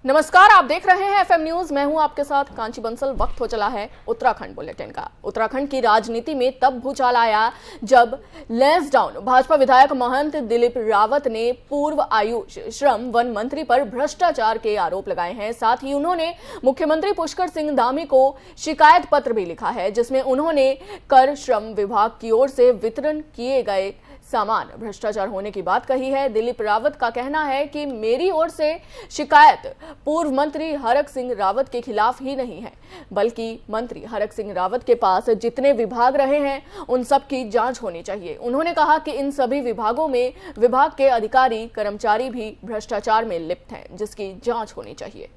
नमस्कार, आप देख रहे हैं एफएम न्यूज। मैं हूं आपके साथ कांची बंसल। वक्त हो चला है उत्तराखंड बुलेटिन का। उत्तराखंड की राजनीति में तब भूचाल आया जब लैंसडाउन भाजपा विधायक महंत दिलीप रावत ने पूर्व आयुष श्रम वन मंत्री पर भ्रष्टाचार के आरोप लगाए हैं। साथ ही उन्होंने मुख्यमंत्री पुष्कर सिंह धामी को शिकायत पत्र भी लिखा है, जिसमें उन्होंने कर श्रम विभाग की ओर से वितरण किए गए सामान भ्रष्टाचार होने की बात कही है। दिलीप रावत का कहना है कि मेरी ओर से शिकायत पूर्व मंत्री हरक सिंह रावत के खिलाफ ही नहीं है, बल्कि मंत्री हरक सिंह रावत के पास जितने विभाग रहे हैं उन सब की जांच होनी चाहिए। उन्होंने कहा कि इन सभी विभागों में विभाग के अधिकारी कर्मचारी भी भ्रष्टाचार में लिप्त हैं, जिसकी जांच होनी चाहिए।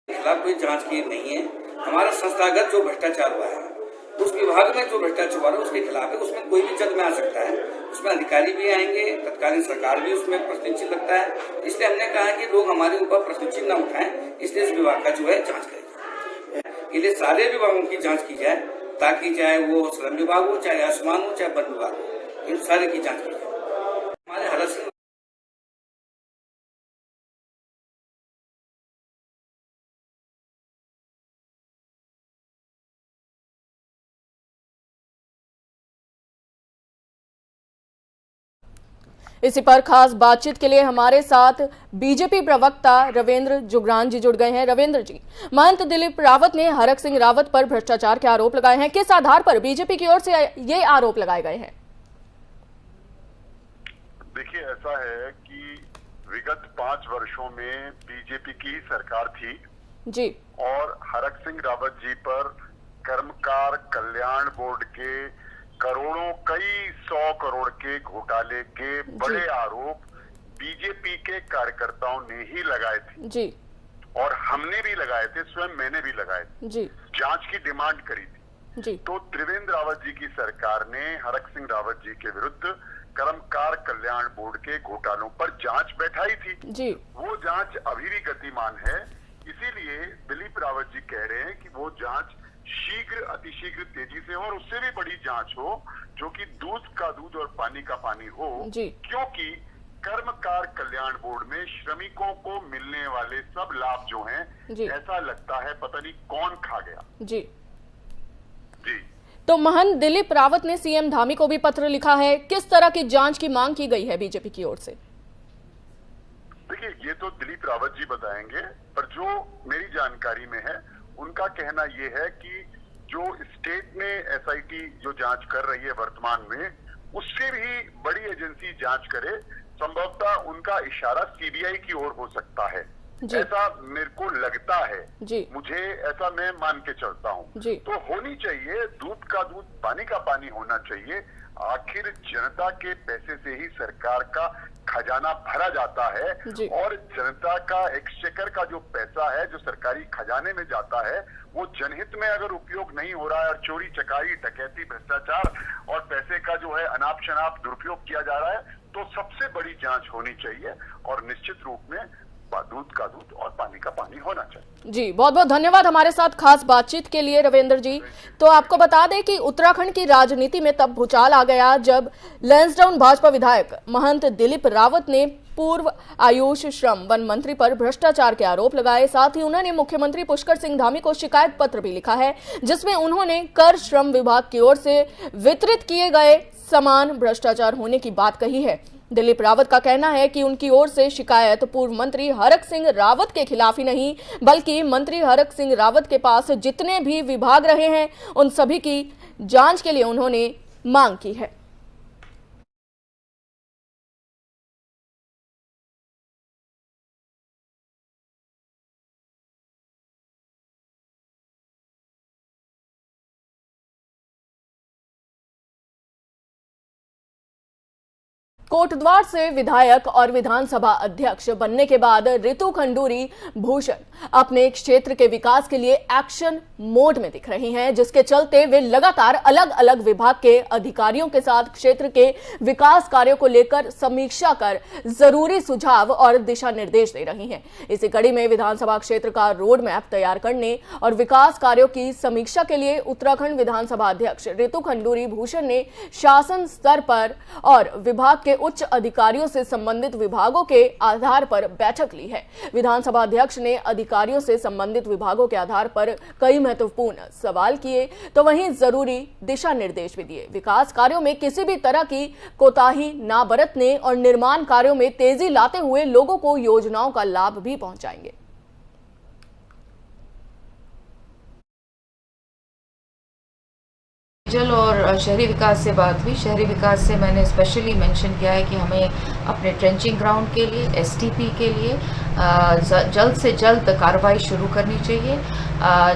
खिलाफ कोई जांच की नहीं है। हमारा संस्थागत जो भ्रष्टाचार हुआ है, उस विभाग में जो भ्रष्टाचार हुआ है उसके खिलाफ है। उसमें कोई भी जज में आ सकता है, उसमें अधिकारी भी आएंगे, तत्कालीन सरकार भी उसमें प्रश्न चिन्ह लगता है। इसलिए हमने कहा है कि लोग हमारे ऊपर प्रश्न चिन्ह न उठाएं, इसलिए इस विभाग का जो है जांच करेंगे। इसलिए सारे विभागों की जांच की जाए, ताकि चाहे वो श्रम विभाग हो, चाहे आयुष्मान हो, चाहे वन विभाग हो, इन सारे की जांच की जाए। हमारे हरक सिंह इसी पर खास बातचीत के लिए हमारे साथ बीजेपी प्रवक्ता रविंद्र जुगरान जी जुड़ गए हैं। रविंद्र जी, महंत दिलीप रावत ने हरक सिंह रावत पर भ्रष्टाचार के आरोप लगाए हैं। किस आधार पर बीजेपी की ओर से ये आरोप लगाए गए हैं? देखिए, ऐसा है कि विगत 5 वर्षों में बीजेपी की सरकार थी जी, और हरक सिंह रावत जी पर कर्मकार कल्याण बोर्ड के करोड़ों, कई 100 करोड़ के घोटाले के बड़े आरोप बीजेपी के कार्यकर्ताओं ने ही लगाए थे जी, और हमने भी लगाए थे, स्वयं मैंने भी लगाए थे। जी, जांच की डिमांड करी थी। जी, तो त्रिवेंद्र रावत जी की सरकार ने हरक सिंह रावत जी के विरुद्ध कर्मकार कल्याण बोर्ड के घोटालों पर जांच बैठाई थी। जी, वो जांच अभी भी गतिमान है। इसीलिए दिलीप रावत जी कह रहे हैं कि वो जांच शीघ्र, अतिशीघ्र, तेजी से हो और उससे भी बड़ी जांच हो, जो कि दूध का दूध और पानी का पानी हो। क्योंकि कर्मकार कल्याण बोर्ड में श्रमिकों को मिलने वाले सब लाभ जो हैं, ऐसा लगता है पता नहीं कौन खा गया। जी, जी। तो महंत दिलीप रावत ने सीएम धामी को भी पत्र लिखा है। किस तरह की जांच की मांग की गई है बीजेपी की ओर से? देखिए, ये तो दिलीप रावत जी बताएंगे, पर जो मेरी जानकारी में है उनका कहना यह है कि जो स्टेट ने एसआईटी जो जांच कर रही है वर्तमान में, उससे भी बड़ी एजेंसी जांच करे। संभवतः उनका इशारा सीबीआई की ओर हो सकता है, ऐसा मेरे को लगता है। मुझे ऐसा, मैं मान के चलता हूँ। तो होनी चाहिए, दूध का दूध पानी का पानी होना चाहिए। आखिर जनता के पैसे से ही सरकार का खजाना भरा जाता है और जनता का एक्सचेकर का जो पैसा है, जो सरकारी खजाने में जाता है, वो जनहित में अगर उपयोग नहीं हो रहा है और चोरी चकारी, डकैती, भ्रष्टाचार और पैसे का जो है अनाप शनाप दुरुपयोग किया जा रहा है, तो सबसे बड़ी जांच होनी चाहिए और निश्चित रूप में दूध का दूध और पानी का पानी होना चाहिए। जी, बहुत बहुत धन्यवाद हमारे साथ खास बातचीत के लिए रविंद्र जी। तो आपको बता दें कि उत्तराखंड की राजनीति में तब भूचाल आ गया जब लैंसडाउन भाजपा विधायक महंत दिलीप रावत ने पूर्व आयुष श्रम वन मंत्री पर भ्रष्टाचार के आरोप लगाए। साथ ही उन्होंने मुख्यमंत्री पुष्कर सिंह धामी को शिकायत पत्र भी लिखा है, जिसमें उन्होंने कर श्रम विभाग की ओर से वितरित किए गए सामान भ्रष्टाचार होने की बात कही है। दिलीप रावत का कहना है कि उनकी ओर से शिकायत पूर्व मंत्री हरक सिंह रावत के खिलाफ ही नहीं, बल्कि मंत्री हरक सिंह रावत के पास जितने भी विभाग रहे हैं उन सभी की जांच के लिए उन्होंने मांग की है। कोटद्वार से विधायक और विधानसभा अध्यक्ष बनने के बाद रितु खंडूरी भूषण अपने क्षेत्र के विकास के लिए एक्शन मोड में दिख रही हैं, जिसके चलते वे लगातार अलग अलग विभाग के अधिकारियों के साथ क्षेत्र के विकास कार्यों को लेकर समीक्षा कर जरूरी सुझाव और दिशा निर्देश दे रही हैं। इसी कड़ी में विधानसभा क्षेत्र का रोड मैप तैयार करने और विकास कार्यों की समीक्षा के लिए उत्तराखंड विधानसभा अध्यक्ष रितु खंडूरी भूषण ने शासन स्तर पर और विभाग के उच्च अधिकारियों से संबंधित विभागों के आधार पर बैठक ली है। विधानसभा अध्यक्ष ने अधिकारियों से संबंधित विभागों के आधार पर कई महत्वपूर्ण सवाल किए, तो वहीं जरूरी दिशा निर्देश भी दिए। विकास कार्यों में किसी भी तरह की कोताही ना बरतने और निर्माण कार्यों में तेजी लाते हुए लोगों को योजनाओं का लाभ भी पहुंचाएंगे। जल और शहरी विकास से बात हुई। शहरी विकास से मैंने स्पेशली मेंशन किया है कि हमें अपने ट्रेंचिंग ग्राउंड के लिए, एसटीपी के लिए जल्द से जल्द कार्रवाई शुरू करनी चाहिए।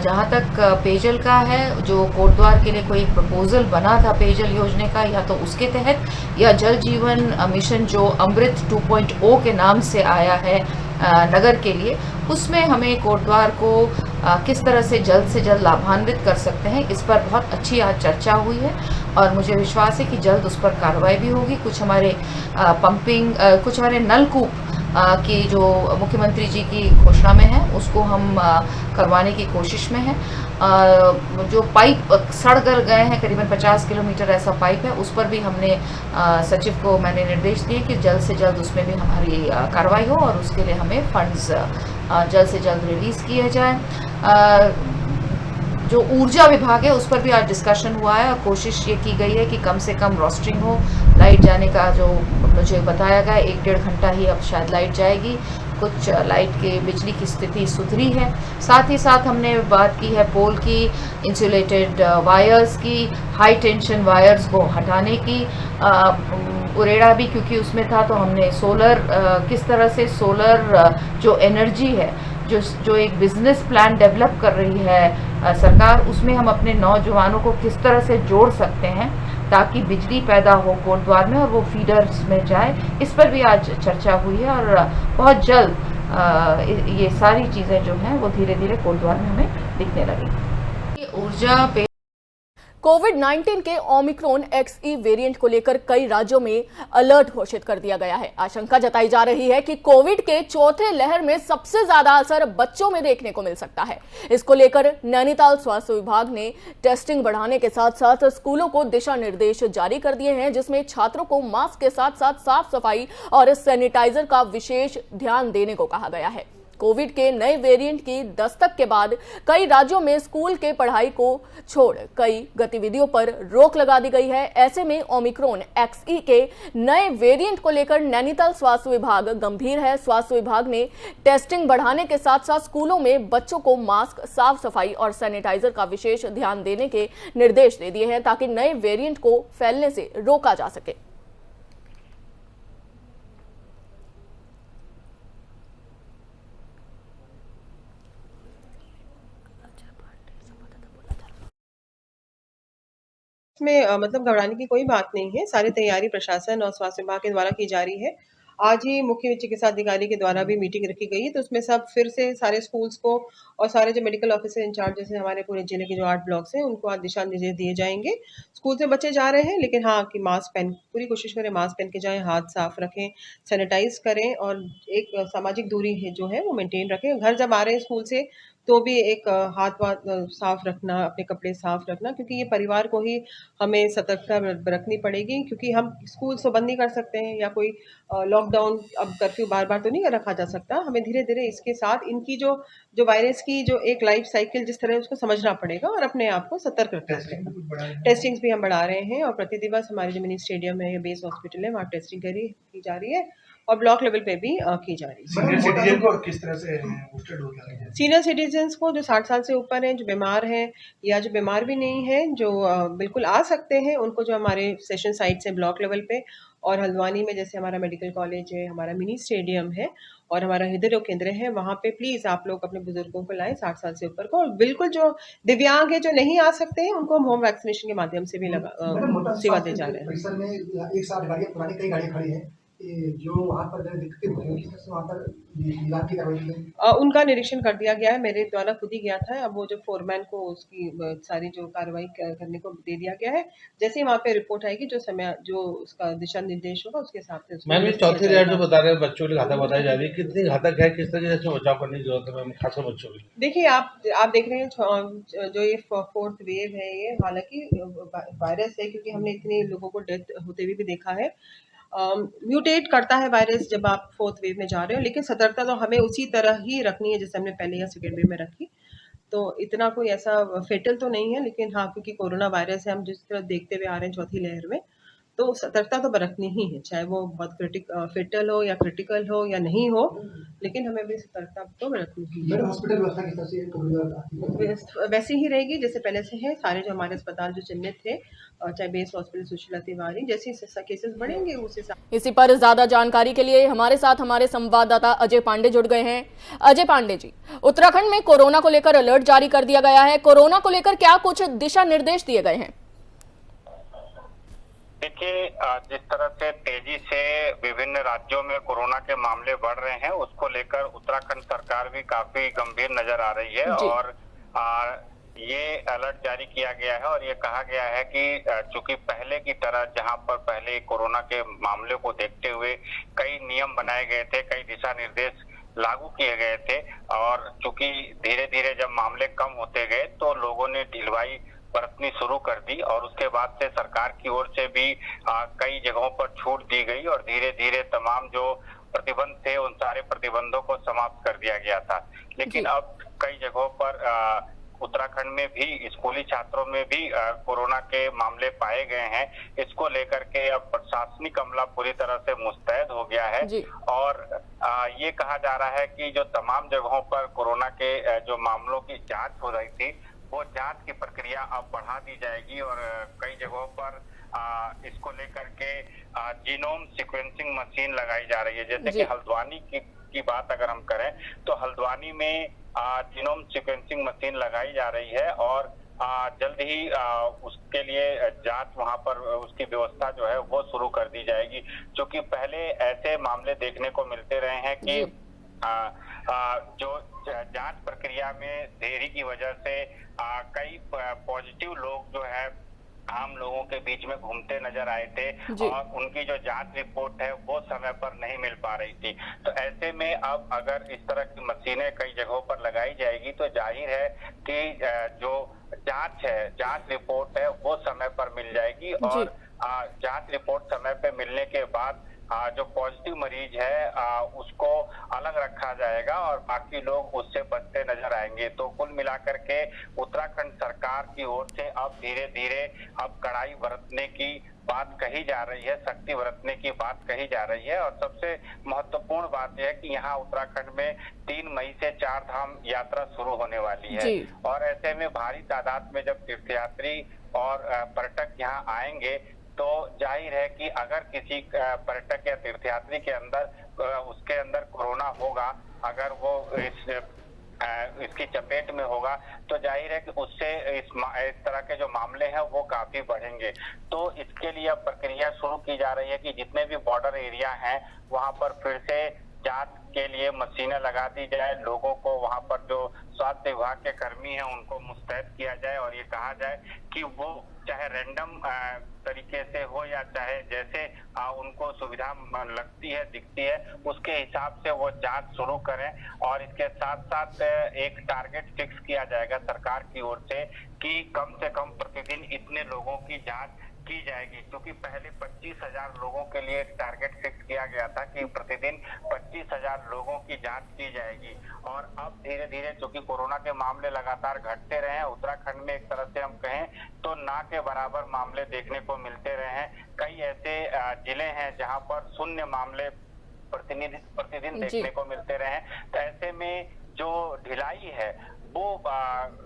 जहाँ तक पेयजल का है, जो कोटद्वार के लिए कोई एक प्रपोजल बना था पेयजल योजना का, या तो उसके तहत या जल जीवन मिशन जो अमृत 2.0 के नाम से आया है नगर के लिए, उसमें हमें कोटद्वार को किस तरह से जल्द लाभान्वित कर सकते हैं, इस पर बहुत अच्छी आज चर्चा हुई है और मुझे विश्वास है कि जल्द उस पर कार्रवाई भी होगी। कुछ हमारे कुछ हमारे नलकूप की जो मुख्यमंत्री जी की घोषणा में है, उसको हम करवाने की कोशिश में है। जो पाइप सड़ गए हैं, करीबन 50 किलोमीटर ऐसा पाइप है, उस पर भी हमने सचिव को मैंने निर्देश दिए कि जल्द से जल्द उसमें भी हमारी कार्रवाई हो और उसके लिए हमें फंड्स जल्द से जल्द रिलीज किए जाए। जो ऊर्जा विभाग है उस पर भी आज डिस्कशन हुआ है और कोशिश ये की गई है कि कम से कम रोस्टरिंग हो। लाइट जाने का जो मुझे बताया गया 1-1.5 घंटा ही अब शायद लाइट जाएगी। कुछ लाइट के बिजली की स्थिति सुधरी है। साथ ही साथ हमने बात की है पोल की, इंसुलेटेड वायर्स की, हाई टेंशन वायर्स को हटाने की। उरेड़ा भी क्योंकि उसमें था, तो हमने सोलर किस तरह से सोलर जो एनर्जी है, जो एक बिजनेस प्लान डेवलप कर रही है सरकार, उसमें हम अपने नौजवानों को किस तरह से जोड़ सकते हैं ताकि बिजली पैदा हो कोटद्वार में और वो फीडर्स में जाए, इस पर भी आज चर्चा हुई है। और बहुत जल्द ये सारी चीज़ें जो हैं वो धीरे धीरे कोटद्वार में हमें दिखने लगेंगी। ऊर्जा पे कोविड-19 के ओमिक्रॉन XE वेरिएंट को लेकर कई राज्यों में अलर्ट घोषित कर दिया गया है। आशंका जताई जा रही है कि कोविड के चौथे लहर में सबसे ज्यादा असर बच्चों में देखने को मिल सकता है। इसको लेकर नैनीताल स्वास्थ्य विभाग ने टेस्टिंग बढ़ाने के साथ साथ स्कूलों को दिशा निर्देश जारी कर दिए हैं, जिसमें छात्रों को मास्क के साथ साथ साफ सफाई और सैनिटाइजर का विशेष ध्यान देने को कहा गया है। कोविड के नए वेरिएंट की दस्तक के बाद कई राज्यों में स्कूल के पढ़ाई को छोड़ कई गतिविधियों पर रोक लगा दी गई है। ऐसे में ओमिक्रॉन XE के नए वेरिएंट को लेकर नैनीताल स्वास्थ्य विभाग गंभीर है। स्वास्थ्य विभाग ने टेस्टिंग बढ़ाने के साथ साथ स्कूलों में बच्चों को मास्क, साफ सफाई और सैनिटाइजर का विशेष ध्यान देने के निर्देश दे दिए हैं ताकि नए वेरिएंट को फैलने से रोका जा सके। इसमें मतलब घबराने की कोई बात नहीं है। सारी तैयारी प्रशासन और स्वास्थ्य विभाग के द्वारा की जा रही है। आज ही मुख्य चिकित्सा अधिकारी के द्वारा भी मीटिंग रखी गई है, तो उसमें सब फिर से सारे स्कूल्स को और सारे जो मेडिकल ऑफिसर इंचार्ज जैसे हमारे पूरे जिले के जो 8 ब्लॉक्स हैं, उनको आज दिशा निर्देश दिए जाएंगे। स्कूल में बच्चे जा रहे हैं, लेकिन हाँ कि मास्क पहन पूरी कोशिश करें, मास्क पहन के जाएं, हाथ साफ रखें, सैनिटाइज करें और एक सामाजिक दूरी है जो है वो मेंटेन रखें। घर जब आ रहे हैं स्कूल से तो भी एक हाथ साफ रखना, अपने कपड़े साफ रखना, क्योंकि ये परिवार को ही हमें सतर्कता बरतनी पड़ेगी, क्योंकि हम स्कूल तो बंद नहीं कर सकते हैं या कोई लॉकडाउन, अब कर्फ्यू बार-बार तो नहीं रखा जा सकता। हमें धीरे-धीरे इसके साथ इनकी जो वायरस की जो एक लाइफ साइकिल जिस तरह उसको समझना पड़ेगा और अपने आप को सतर्क रखना पड़ेगा। टेस्टिंग भी हम बढ़ा रहे हैं और प्रति दिवस हमारे जो मिनी स्टेडियम है या बेस हॉस्पिटल है, वहाँ टेस्टिंग की जा रही है और ब्लॉक लेवल पे भी की जा रही है। सीनियर सिटीजन को किस तरह से बूस्टर डोज लगाएंगे? सीनियर सिटीजन्स को जो 60 साल से ऊपर हैं, जो बीमार हैं या जो बीमार भी नहीं हैं, जो बिल्कुल आ सकते हैं, उनको जो हमारे सेशन साइट्स हैं ब्लॉक लेवल पे और हल्द्वानी में जैसे हमारा मेडिकल कॉलेज है, हमारा मिनी स्टेडियम है और हमारा हृदय रोग केंद्र है, वहाँ पे प्लीज़ आप लोग अपने बुजुर्गों को लाएं 60 साल से ऊपर को, और बिल्कुल जो दिव्यांग है, जो नहीं आ सकते हैं, उनको हम होम वैक्सीनेशन के माध्यम से भी मैडम मोटर सेवा दे जा रहे हैं। परिसर में एक साथ गाड़ियाँ पुरानी कई गाड़ियाँ खड़ी हैं, जो वहाँ पर दिक्कतें हो रही हैं, किस तरह से वहाँ पर निदान की कार्रवाई की गई? उनका निरीक्षण कर दिया गया है, मेरे द्वारा खुद ही गया था। अब वो जो फोरमैन को उसकी सारी जो कार्रवाई करने को दे दिया गया है। जैसे ही वहाँ पे रिपोर्ट आएगी, जो उसका दिशा निर्देश होगा उसके हिसाब से उसको मैम, ये किया चौथी जाएगा। लहर जो बता रहे हैं बच्चों के लिए घातक बताई जा रही है, कितनी घातक है, किस तरीके से बचाव करने की जरूरत है मैम, खासकर बच्चों के लिए? देखिए, आप देख रहे हैं जो ये फोर्थ वेव है, ये हालांकि वायरस है, क्योंकि हमने इतने लोगों को डेथ होते हुए भी देखा है। म्यूटेट करता है वायरस जब आप फोर्थ वेव में जा रहे हो, लेकिन सतर्कता तो हमें उसी तरह ही रखनी है जैसे हमने पहले या सेकेंड वेव में रखी। तो इतना कोई ऐसा फेटल तो नहीं है, लेकिन हाँ, क्योंकि कोरोना वायरस है, हम जिस तरह देखते हुए आ रहे हैं चौथी लहर में, तो सतर्कता तो बरतनी ही है, चाहे वो बहुत फेटल हो या क्रिटिकल हो या नहीं हो, लेकिन हमें भी सतर्कता तो बरतनी ही है। मैडम हॉस्पिटल व्यवस्था किस तरह से है कोविड व्यवस्था? वैसे ही रहेगी जैसे पहले से है। सारे जो हमारे अस्पताल जो चिन्हित थे, चाहे बेस हॉस्पिटल सुशीला तिवारी, जैसे केसेस बढ़ेंगे उस हिसाब। इसी पर ज्यादा जानकारी के लिए हमारे साथ हमारे संवाददाता अजय पांडे जुड़ गए हैं। अजय पांडे जी, उत्तराखंड में कोरोना को लेकर अलर्ट जारी कर दिया गया है। कोरोना को लेकर क्या कुछ दिशा निर्देश दिए गए हैं? देखिए, जिस तरह से तेजी से विभिन्न राज्यों में कोरोना के मामले बढ़ रहे हैं, उसको लेकर उत्तराखंड सरकार भी काफी गंभीर नजर आ रही है और ये अलर्ट जारी किया गया है और ये कहा गया है कि चूंकि पहले की तरह जहां पर पहले कोरोना के मामले को देखते हुए कई नियम बनाए गए थे, कई दिशा निर्देश लागू किए गए थे और चूंकि धीरे धीरे जब मामले कम होते गए तो लोगों ने ढिलवाई बरतनी शुरू कर दी और उसके बाद से सरकार की ओर से भी कई जगहों पर छूट दी गई और धीरे धीरे तमाम जो प्रतिबंध थे उन सारे प्रतिबंधों को समाप्त कर दिया गया था। लेकिन अब कई जगहों पर उत्तराखंड में भी स्कूली छात्रों में भी कोरोना के मामले पाए गए हैं। इसको लेकर के अब प्रशासनिक अमला पूरी तरह से मुस्तैद हो गया है और ये कहा जा रहा है कि जो तमाम जगहों पर कोरोना के जो मामलों की जांच हो रही थी वो जांच की प्रक्रिया अब बढ़ा दी जाएगी और कई जगहों पर इसको लेकर के जीनोम सीक्वेंसिंग मशीन लगाई जा रही है। जैसे कि हल्द्वानी की बात अगर हम करें तो हल्द्वानी में जीनोम सीक्वेंसिंग मशीन लगाई जा रही है और जल्द ही उसके लिए जांच वहां पर उसकी व्यवस्था जो है वो शुरू कर दी जाएगी। क्योंकि पहले ऐसे मामले देखने को मिलते रहे हैं कि जो जांच प्रक्रिया में देरी की वजह से कई पॉजिटिव लोग जो है आम लोगों के बीच में घूमते नजर आए थे और उनकी जो जांच रिपोर्ट है वो समय पर नहीं मिल पा रही थी। तो ऐसे में अब अगर इस तरह की मशीनें कई जगहों पर लगाई जाएगी तो जाहिर है कि जो जांच है, जांच रिपोर्ट है वो समय पर मिल जाएगी और जांच रिपोर्ट समय पर मिलने के बाद जो पॉजिटिव मरीज है उसको अलग रखा जाएगा और बाकी लोग उससे बचते नजर आएंगे। तो कुल मिलाकर के उत्तराखंड सरकार की ओर से अब धीरे धीरे अब कड़ाई बरतने की बात कही जा रही है, सख्ती बरतने की बात कही जा रही है। और सबसे महत्वपूर्ण बात यह है कि यहाँ उत्तराखंड में 3 मई से 4 धाम यात्रा शुरू होने वाली है और ऐसे में भारी तादाद में जब तीर्थयात्री और पर्यटक यहाँ आएंगे तो जाहिर है कि अगर किसी पर्यटक या तीर्थयात्री के अंदर उसके अंदर कोरोना होगा, अगर वो इसकी चपेट में होगा तो जाहिर है कि उससे इस तरह के जो मामले हैं वो काफी बढ़ेंगे। तो इसके लिए अब प्रक्रिया शुरू की जा रही है कि जितने भी बॉर्डर एरिया हैं वहां पर फिर से जांच के लिए मशीनें लगा दी जाए, लोगों को वहां पर जो स्वास्थ्य विभाग के कर्मी हैं उनको मुस्तैद किया जाए और ये कहा जाए कि वो चाहे रैंडम तरीके से हो या चाहे जैसे उनको सुविधा लगती है, दिखती है, उसके हिसाब से वो जांच शुरू करें। और इसके साथ साथ एक टारगेट फिक्स किया जाएगा सरकार की ओर से कि कम से कम प्रतिदिन इतने लोगों की जांच की जाएगी। क्योंकि पहले 25,000 लोगों के लिए एक टारगेट फिक्स किया गया था कि प्रतिदिन 25,000 लोगों की जांच की जाएगी और अब धीरे धीरे चूंकि कोरोना के मामले लगातार घटते रहे हैं, उत्तराखंड में एक तरह से हम कहें तो ना के बराबर मामले देखने को मिलते रहे हैं। कई ऐसे जिले हैं जहां पर शून्य मामले प्रतिदिन देखने को मिलते रहे हैं। तो ऐसे में जो ढिलाई है वो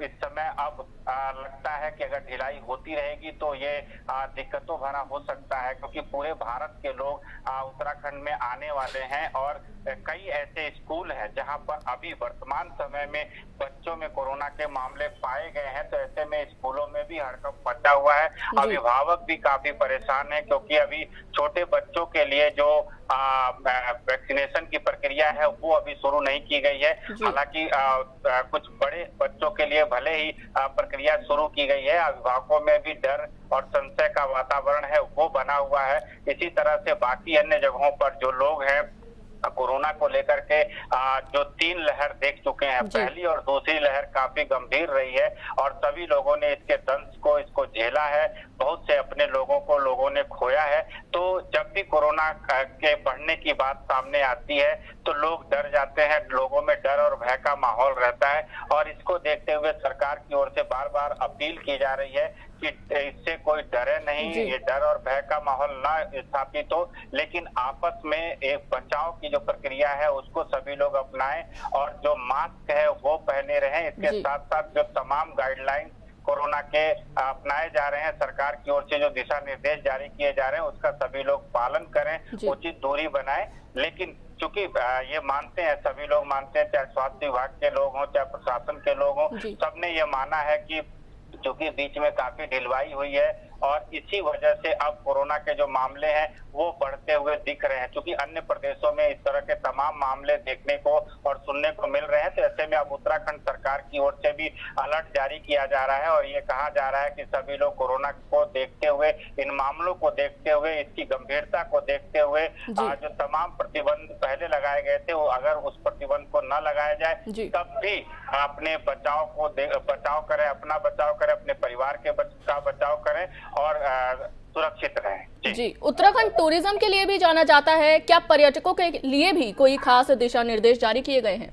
इस समय अब लगता है कि अगर ढिलाई होती रहेगी तो ये दिक्कतों भरा हो सकता है, क्योंकि पूरे भारत के लोग उत्तराखंड में आने वाले हैं और कई ऐसे स्कूल हैं जहां पर अभी वर्तमान समय में बच्चों में कोरोना के मामले पाए गए हैं। तो ऐसे में स्कूलों में भी हड़कंप मचा हुआ है, अभिभावक भी काफी परेशान है, क्योंकि अभी छोटे बच्चों के लिए जो वैक्सीनेशन की प्रक्रिया है वो अभी शुरू नहीं की गई है। हालांकि कुछ बड़े बच्चों के लिए भले ही प्रक्रिया शुरू की गई है, अभिभावकों में भी डर और संशय का वातावरण है वो बना हुआ है। इसी तरह से बाकी अन्य जगहों पर जो लोग हैं कोरोना को लेकर के जो 3 लहर देख चुके हैं, पहली और दूसरी लहर काफी गंभीर रही है और सभी लोगों ने इसके दंश को इसको झेला है, बहुत से अपने लोगों ने खोया है। तो जब भी कोरोना के बढ़ने की बात सामने आती है तो लोग डर जाते हैं, लोगों में डर और भय का माहौल रहता है और इसको देखते हुए सरकार की ओर से बार बार अपील की जा रही है कि इससे कोई डरे नहीं, ये डर और भय का माहौल ना स्थापित हो, लेकिन आपस में एक बचाव की जो प्रक्रिया है उसको सभी लोग अपनाएं और जो मास्क है वो पहने रहें। इसके साथ साथ जो तमाम गाइडलाइन कोरोना के अपनाए जा रहे हैं, सरकार की ओर से जो दिशा निर्देश जारी किए जा रहे हैं उसका सभी लोग पालन करें, उचित दूरी बनाएं। लेकिन चूंकि ये मानते हैं, सभी लोग मानते हैं, चाहे स्वास्थ्य विभाग के लोग हों चाहे प्रशासन के लोग हों, सबने ये माना है कि चूंकि बीच में काफी ढिलवाई हुई है और इसी वजह से अब कोरोना के जो मामले हैं वो बढ़ते हुए दिख रहे हैं। क्योंकि अन्य प्रदेशों में इस तरह के तमाम मामले देखने को और सुनने को मिल रहे हैं, तो ऐसे में अब उत्तराखंड सरकार की ओर से भी अलर्ट जारी किया जा रहा है और ये कहा जा रहा है कि सभी लोग कोरोना को देखते हुए, इन मामलों को देखते हुए, इसकी गंभीरता को देखते हुए जो तमाम प्रतिबंध पहले लगाए गए थे वो अगर उस प्रतिबंध को न लगाया जाए तब भी अपने बचाव करें, अपना बचाव करें, अपने परिवार के का बचाव करें और सुरक्षित रहें। जी, उत्तराखंड टूरिज्म के लिए भी जाना जाता है, क्या पर्यटकों के लिए भी कोई खास दिशा निर्देश जारी किए गए हैं?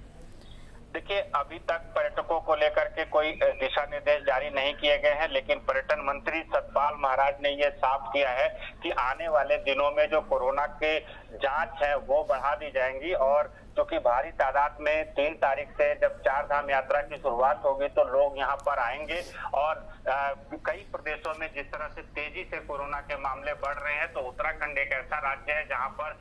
देखिए, अभी तक पर्यटकों को लेकर के कोई दिशा निर्देश जारी नहीं किए गए हैं, लेकिन पर्यटन मंत्री सतपाल महाराज ने ये साफ किया है कि आने वाले दिनों में जो कोरोना के जांच है वो बढ़ा दी जाएंगी और क्योंकि भारी तादाद में 3 तारीख से जब 4 धाम यात्रा की शुरुआत होगी तो लोग यहाँ पर आएंगे और कई प्रदेशों में जिस तरह से तेजी से कोरोना के मामले बढ़ रहे हैं, तो उत्तराखंड एक ऐसा राज्य है जहाँ पर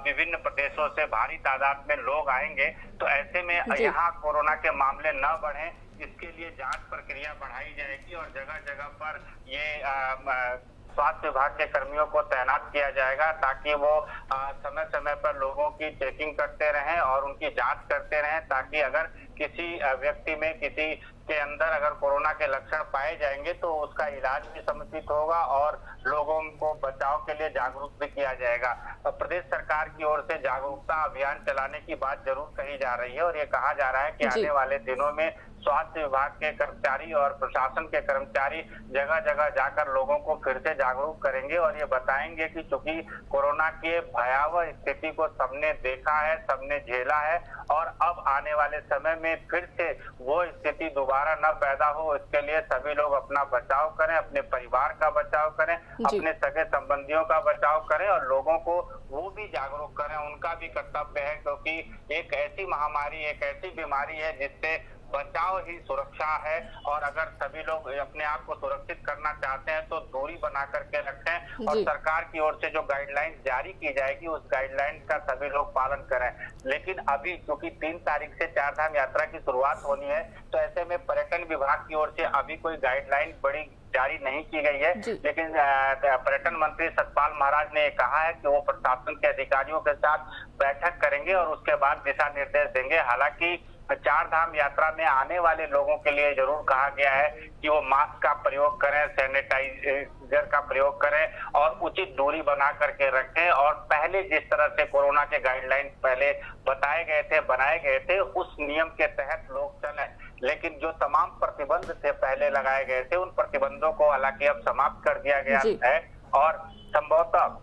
विभिन्न प्रदेशों से भारी तादाद में लोग आएंगे। तो ऐसे में यहाँ कोरोना के मामले न बढ़े, इसके लिए जांच प्रक्रिया बढ़ाई जाएगी और जगह जगह पर ये स्वास्थ्य विभाग के कर्मियों को तैनात किया जाएगा ताकि वो समय समय पर लोगों की चेकिंग करते रहें और उनकी जांच करते रहें, ताकि अगर किसी व्यक्ति में, किसी के अंदर अगर कोरोना के लक्षण पाए जाएंगे तो उसका इलाज भी समुचित होगा और लोगों को बचाव के लिए जागरूक भी किया जाएगा। प्रदेश सरकार की ओर से जागरूकता अभियान चलाने की बात जरूर कही जा रही है और ये कहा जा रहा है कि आने वाले दिनों में स्वास्थ्य विभाग के कर्मचारी और प्रशासन के कर्मचारी जगह जगह जाकर लोगों को फिर से जागरूक करेंगे और ये बताएंगे कि चूंकि कोरोना के भयावह स्थिति को सबने देखा है, सबने झेला है और अब आने वाले समय में फिर से वो स्थिति दोबारा न पैदा हो, इसके लिए सभी लोग अपना बचाव करें, अपने परिवार का बचाव करें, अपने सगे संबंधियों का बचाव करें और लोगों को वो भी जागरूक करें। उनका भी कर्तव्य है, क्योंकि एक ऐसी महामारी, एक ऐसी बीमारी है जिससे बचाव ही सुरक्षा है और अगर सभी लोग अपने आप को सुरक्षित करना चाहते हैं तो दूरी बना करके रखें और सरकार की ओर से जो गाइडलाइन जारी की जाएगी उस गाइडलाइन का सभी लोग पालन करें। लेकिन अभी क्योंकि 3 तारीख से 4 धाम यात्रा की शुरुआत होनी है, तो ऐसे में पर्यटन विभाग की ओर से अभी कोई गाइडलाइन बड़ी जारी नहीं की गई है, लेकिन पर्यटन मंत्री सतपाल महाराज ने कहा है कि वो प्रशासन के अधिकारियों के साथ बैठक करेंगे और उसके बाद दिशा निर्देश देंगे। हालांकि 4 धाम यात्रा में आने वाले लोगों के लिए जरूर कहा गया है कि वो मास्क का प्रयोग करें, सैनिटाइजर का प्रयोग करें और उचित दूरी बना करके रखें और पहले जिस तरह से कोरोना के गाइडलाइन पहले बताए गए थे, बनाए गए थे, उस नियम के तहत लोग चलें। लेकिन जो तमाम प्रतिबंध थे पहले लगाए गए थे, उन प्रतिबंधों को हालांकि अब समाप्त कर दिया गया है और संभवतः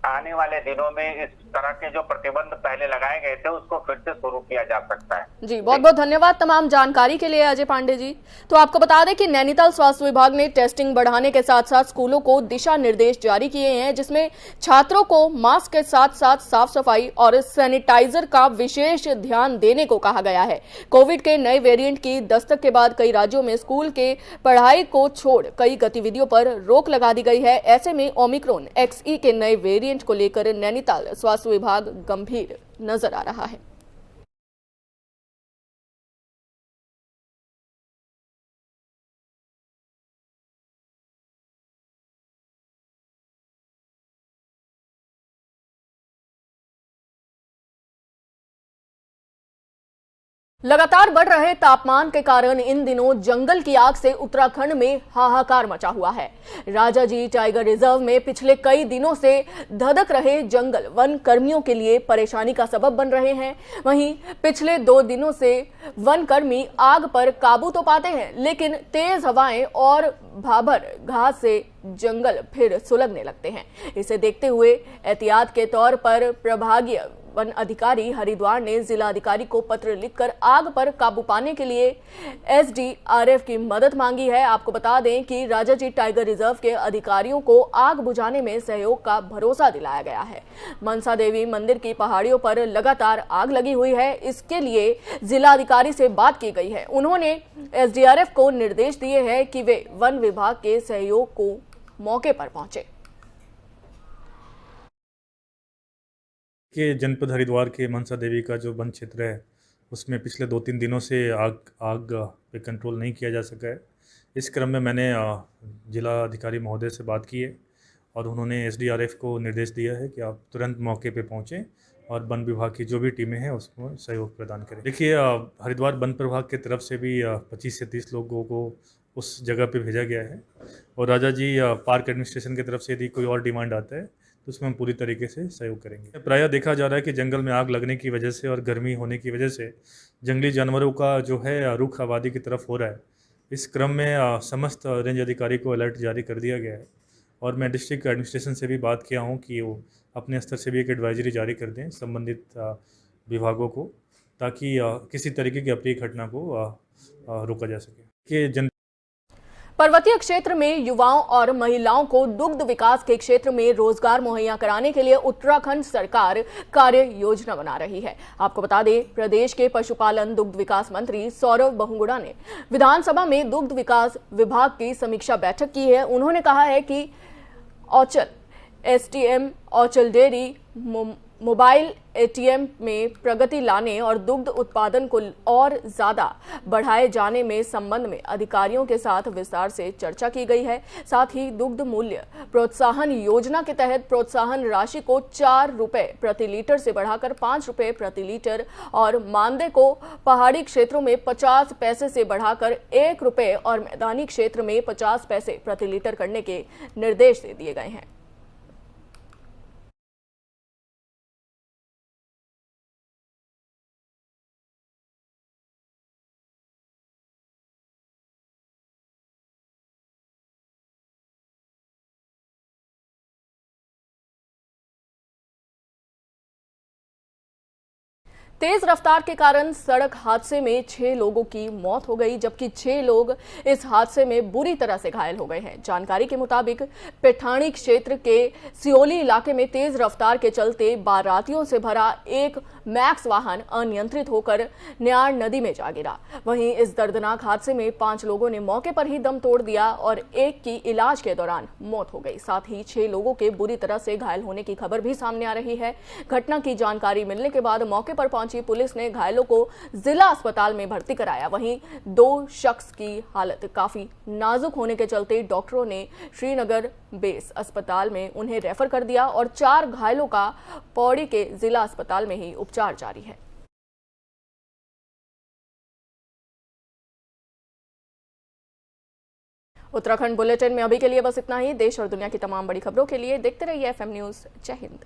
आने वाले दिनों में इस तरह के जो प्रतिबंध पहले लगाए गए थे उसको फिर से शुरू किया जा सकता है। जी, बहुत बहुत धन्यवाद तमाम जानकारी के लिए अजय पांडे जी। तो आपको बता दें कि नैनीताल स्वास्थ्य विभाग ने टेस्टिंग बढ़ाने के साथ साथ स्कूलों को दिशा निर्देश जारी किए हैं, जिसमें छात्रों को मास्क के साथ साथ साफ सफाई और सैनिटाइजर का विशेष ध्यान देने को कहा गया है। कोविड के नए वेरिएंट की दस्तक के बाद कई राज्यों में स्कूल के पढ़ाई को छोड़ कई गतिविधियों पर रोक लगा दी गई है। ऐसे में ओमिक्रॉन XE के नए वेरिएंट को लेकर नैनीताल स्वास्थ्य विभाग गंभीर नजर आ रहा है। लगातार बढ़ रहे तापमान के कारण इन दिनों जंगल की आग से उत्तराखंड में हाहाकार मचा हुआ है। राजाजी टाइगर रिजर्व में पिछले कई दिनों से धधक रहे जंगल वन कर्मियों के लिए परेशानी का सबब बन रहे हैं। वहीं पिछले 2 दिनों से वन कर्मी आग पर काबू तो पाते हैं, लेकिन तेज हवाएं और भाभर घास से जंगल फिर सुलगने लगते हैं। इसे देखते हुए एहतियात के तौर पर प्रभागीय वन अधिकारी हरिद्वार ने जिला अधिकारी को पत्र लिखकर आग पर काबू पाने के लिए SDRF की मदद मांगी है। आपको बता दें कि राजाजी टाइगर रिजर्व के अधिकारियों को आग बुझाने में सहयोग का भरोसा दिलाया गया है। मनसा देवी मंदिर की पहाड़ियों पर लगातार आग लगी हुई है, इसके लिए जिला अधिकारी से बात की गई है। उन्होंने SDRF को निर्देश दिए हैं कि वे वन विभाग के सहयोग को मौके पर पहुंचे। के जनपद हरिद्वार के मनसा देवी का जो वन क्षेत्र है उसमें पिछले 2-3 दिनों से आग पे कंट्रोल नहीं किया जा सका है। इस क्रम में मैंने जिला अधिकारी महोदय से बात की है और उन्होंने SDRF को निर्देश दिया है कि आप तुरंत मौके पे पहुँचें और वन विभाग की जो भी टीमें हैं उसको सहयोग प्रदान करें। देखिए, हरिद्वार वन प्रभाग की तरफ से भी 25 से 30 लोगों को उस जगह पे भेजा गया है और राजा जी पार्क एडमिनिस्ट्रेशन की तरफ से यदि कोई और डिमांड आता है तो उसमें हम पूरी तरीके से सहयोग करेंगे। प्रायः देखा जा रहा है कि जंगल में आग लगने की वजह से और गर्मी होने की वजह से जंगली जानवरों का जो है रुख आबादी की तरफ हो रहा है। इस क्रम में समस्त रेंज अधिकारी को अलर्ट जारी कर दिया गया है और मैं डिस्ट्रिक्ट एडमिनिस्ट्रेशन से भी बात किया हूँ कि वो अपने स्तर से भी एक एडवाइजरी जारी कर दें संबंधित विभागों को, ताकि किसी तरीके की अप्रिय घटना को रोका जा सके। कि पर्वतीय क्षेत्र में युवाओं और महिलाओं को दुग्ध विकास के क्षेत्र में रोजगार मुहैया कराने के लिए उत्तराखंड सरकार कार्य योजना बना रही है। आपको बता दें, प्रदेश के पशुपालन दुग्ध विकास मंत्री सौरभ बहुगुणा ने विधानसभा में दुग्ध विकास विभाग की समीक्षा बैठक की है। उन्होंने कहा है कि औचल STM औचल डेयरी मोबाइल ATM में प्रगति लाने और दुग्ध उत्पादन को और ज्यादा बढ़ाए जाने में संबंध में अधिकारियों के साथ विस्तार से चर्चा की गई है। साथ ही दुग्ध मूल्य प्रोत्साहन योजना के तहत प्रोत्साहन राशि को 4 रुपए प्रति लीटर से बढ़ाकर 5 रुपए प्रति लीटर और मानदेय को पहाड़ी क्षेत्रों में 50 पैसे से बढ़ाकर 1 रुपए और मैदानी क्षेत्र में 50 पैसे प्रति लीटर करने के निर्देश दे दिए गए हैं। तेज रफ्तार के कारण सड़क हादसे में 6 लोगों की मौत हो गई, जबकि 6 लोग इस हादसे में बुरी तरह से घायल हो गए हैं। जानकारी के मुताबिक पेठानी क्षेत्र के सियोली इलाके में तेज रफ्तार के चलते बारातियों से भरा एक मैक्स वाहन अनियंत्रित होकर न्यार नदी में जा गिरा। वहीं इस दर्दनाक हादसे में 5 लोगों ने मौके पर ही दम तोड़ दिया और एक की इलाज के दौरान मौत हो गई। साथ ही 6 लोगों के बुरी तरह से घायल होने की खबर भी सामने आ रही है। घटना की जानकारी मिलने के बाद मौके पर पहुंची पुलिस ने घायलों को जिला अस्पताल में भर्ती कराया। वहीं 2 शख्स की हालत काफी नाजुक होने के चलते डॉक्टरों ने श्रीनगर बेस अस्पताल में उन्हें रेफर कर दिया और 4 घायलों का पौड़ी के जिला अस्पताल में ही उपचार जारी है। उत्तराखंड बुलेटिन में अभी के लिए बस इतना ही। देश और दुनिया की तमाम बड़ी खबरों के लिए देखते रहिए FM न्यूज़। जय हिंद।